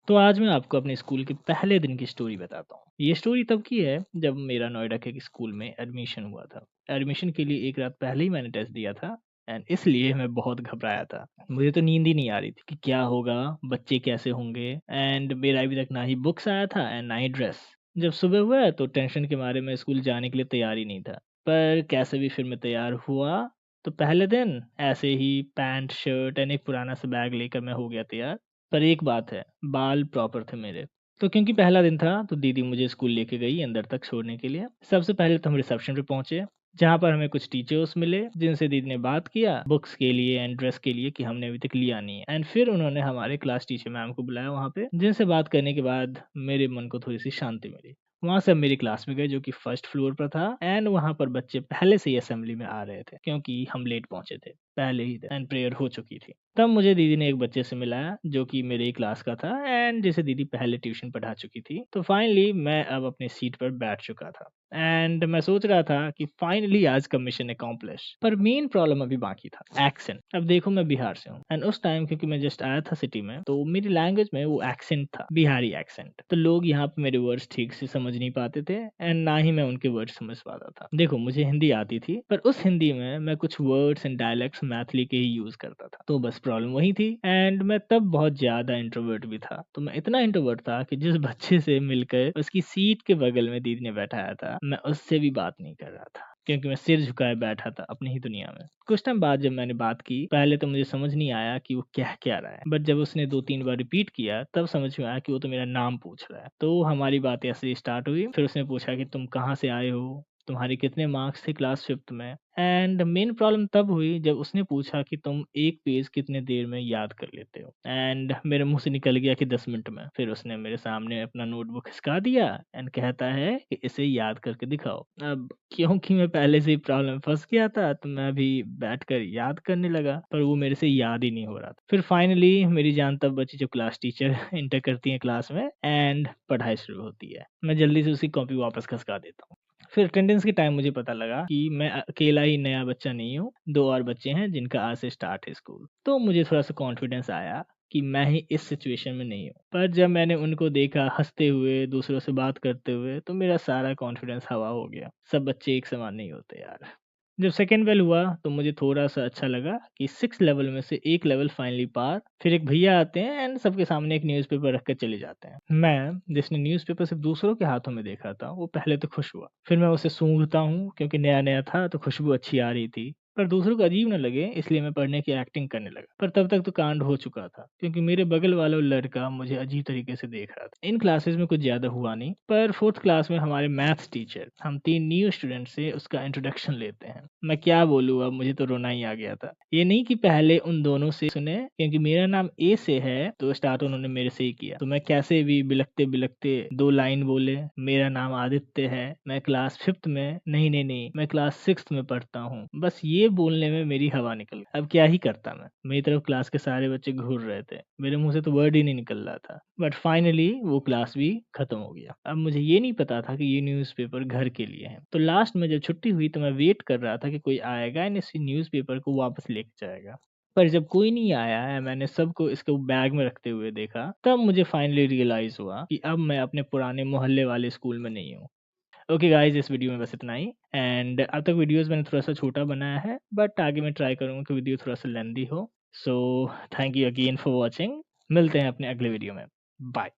तो आज मैं आपको अपने स्कूल के पहले दिन की स्टोरी बताता हूँ। ये स्टोरी तब की है जब मेरा नोएडा के एक स्कूल में एडमिशन हुआ था। एडमिशन के लिए एक रात पहले ही मैंने टेस्ट दिया था एंड इसलिए मैं बहुत घबराया था। मुझे तो नींद ही नहीं आ रही थी कि क्या होगा, बच्चे कैसे होंगे एंड मेरा अभी तक ना ही बुक्स आया था एंड ना ही ड्रेस। जब सुबह हुआ तो टेंशन के मारे मैं स्कूल जाने के लिए तैयार ही नहीं था। पर कैसे भी फिर मैं तैयार हुआ। तो पहले दिन ऐसे ही पैंट शर्ट एंड एक पुराना सा बैग लेकर मैं हो गया तैयार। पर एक बात है, बाल प्रॉपर थे मेरे। तो क्योंकि पहला दिन था, तो दीदी मुझे स्कूल लेके गई अंदर तक छोड़ने के लिए। सबसे पहले तो हम रिसेप्शन पे पहुँचे, जहाँ पर हमें कुछ टीचर्स मिले, जिनसे दीदी ने बात किया बुक्स के लिए एंड ड्रेस के लिए कि हमने अभी तक लिया नहीं है। एंड फिर उन्होंने हमारे क्लास टीचर मैम को बुलाया वहाँ पे, जिनसे बात करने के बाद मेरे मन को थोड़ी-सी शांति मिली। वहाँ से हम मेरी क्लास में गए जो कि फर्स्ट फ्लोर पर था एंड वहाँ पर बच्चे पहले से ही असेंबली में आ रहे थे, क्योंकि हम लेट पहुँचे थे, पहले ही दिन एंड प्रेयर हो चुकी थी। तब मुझे दीदी ने एक बच्चे से मिलाया जो कि मेरे ही क्लास का था एंड जिसे दीदी पहले ट्यूशन पढ़ा चुकी थी। तो फाइनली मैं अब अपनी सीट पर बैठ चुका था एंड मैं सोच रहा था कि फाइनली आज का मिशन अकॉम्प्लिश। पर मेन प्रॉब्लम अभी बाकी था, एक्सेंट। अब देखो मैं बिहार से हूँ एंड उस टाइम क्योंकि मैं जस्ट आया था सिटी में, तो मेरी लैंग्वेज में वो एक्सेंट था, बिहारी एक्सेंट। तो लोग यहाँ पे मेरे वर्ड्स ठीक से समझ नहीं पाते थे एंड ना ही मैं उनके वर्ड्स समझ पाता था। देखो मुझे हिंदी आती थी, पर उस हिंदी में मैं कुछ वर्ड्स एंड डायलेक्ट्स मैथिली के ही यूज करता था। तो बस प्रॉब्लम वही थी एंड मैं तब बहुत ज्यादा इंट्रोवर्ट भी था। तो मैं इतना इंट्रोवर्ट था कि जिस बच्चे से मिलकर उसकी सीट के बगल में दीदी ने बैठाया था, मैं उससे भी बात नहीं कर रहा था, क्योंकि मैं सिर झुकाए बैठा था अपनी ही दुनिया में। कुछ टाइम बाद जब मैंने बात की, पहले तो मुझे समझ नहीं आया कि वो कह क्या रहा है, बट जब उसने 2-3 बार रिपीट किया तब समझ में आया कि वो तो मेरा नाम पूछ रहा है। तो हमारी बात ऐसे ही स्टार्ट हुई। फिर उसने पूछा कि तुम कहाँ से आए हो, तुम्हारे कितने मार्क्स थे क्लास फिफ्थ में। एंड मेन प्रॉब्लम तब हुई जब उसने पूछा कि तुम एक पेज कितने देर में याद कर लेते हो, एंड मेरे मुंह से निकल गया कि 10 मिनट में। फिर उसने मेरे सामने अपना नोटबुक खिसका दिया एंड कहता है कि इसे याद करके दिखाओ। अब क्योंकि मैं पहले से ही प्रॉब्लम में फंस गया था, तो मैं भी बैठकर याद करने लगा, पर वो मेरे से याद ही नहीं हो रहा था। फिर फाइनली मेरी जान तब बची जब क्लास टीचर इंटर करती है क्लास में एंड पढ़ाई शुरू होती है। मैं जल्दी से उसकी कॉपी वापस खिसका देता हूँ। फिर अटेंडेंस के टाइम मुझे पता लगा कि मैं अकेला ही नया बच्चा नहीं हूँ, 2 और बच्चे हैं जिनका आज से स्टार्ट है स्कूल। तो मुझे थोड़ा-सा कॉन्फिडेंस आया कि मैं ही इस सिचुएशन में नहीं हूँ। पर जब मैंने उनको देखा हँसते हुए, दूसरों से बात करते हुए, तो मेरा सारा कॉन्फिडेंस हवा हो गया। सब बच्चे एक समान नहीं होते यार। जब सेकंड बेल हुआ तो मुझे थोड़ा-सा अच्छा लगा कि 6 लेवल में से 1 लेवल फाइनली पार। फिर एक भैया आते हैं एंड सबके सामने एक न्यूज़पेपर रख के चले जाते हैं। मैं, जिसने न्यूज़पेपर सिर्फ़ दूसरों के हाथों में देखा था, वो पहले तो खुश हुआ। फिर मैं उसे सूंघता हूँ क्योंकि नया-नया था तो खुशबू अच्छी आ रही थी। पर दूसरों को अजीब ना लगे इसलिए मैं पढ़ने की एक्टिंग करने लगा। पर तब तक तो कांड हो चुका था, क्योंकि मेरे बगल वाला लड़का मुझे अजीब तरीके से देख रहा था। इन क्लासेस में कुछ ज़्यादा हुआ नहीं, पर 4th क्लास में हमारे मैथ्स टीचर हम 3 न्यू स्टूडेंट से उसका इंट्रोडक्शन लेते हैं। मैं क्या बोलूँ, अब मुझे तो रोना ही आ गया था। ये नहीं कि पहले उन दोनों से सुने, क्योंकि मेरा नाम ए से है तो स्टार्ट उन्होंने मेरे से ही किया। तो मैं कैसे भी बिलखते-बिलखते 2 लाइन बोले, मेरा नाम आदित्य है, मैं क्लास 5th में नहीं, मैं क्लास 6th में पढ़ता हूँ। बस ये बोलने में मेरी हवा निकल गई। अब क्या ही करता मैं? मेरी तरफ क्लास के सारे बच्चे घूर रहे थे। मेरे मुँह से तो वर्ड ही नहीं निकल रहा था। बट फाइनली वो क्लास भी खत्म हो गया। अब मुझे ये नहीं पता था कि ये न्यूज़पेपर घर के लिए है। तो लास्ट में जब छुट्टी हुई तो मैं वेट कर रहा था कि कोई आएगा एंड इस न्यूज़पेपर को वापस लेके जाएगा। पर जब कोई नहीं आया है, मैंने सबको इसको बैग में रखते हुए देखा, तब मुझे फाइनली रियलाइज़ हुआ कि अब मैं अपने पुराने मोहल्ले वाले स्कूल में नहीं हूँ। ओके गाइज़, इस वीडियो में बस इतना ही एंड अब तक वीडियोज़ मैंने थोड़ा-सा छोटा बनाया है, बट आगे मैं ट्राई करूँगा कि वीडियो थोड़ा-सा लेंदी हो। So thank you again for watching. मिलते हैं अपने अगले वीडियो में। बाय।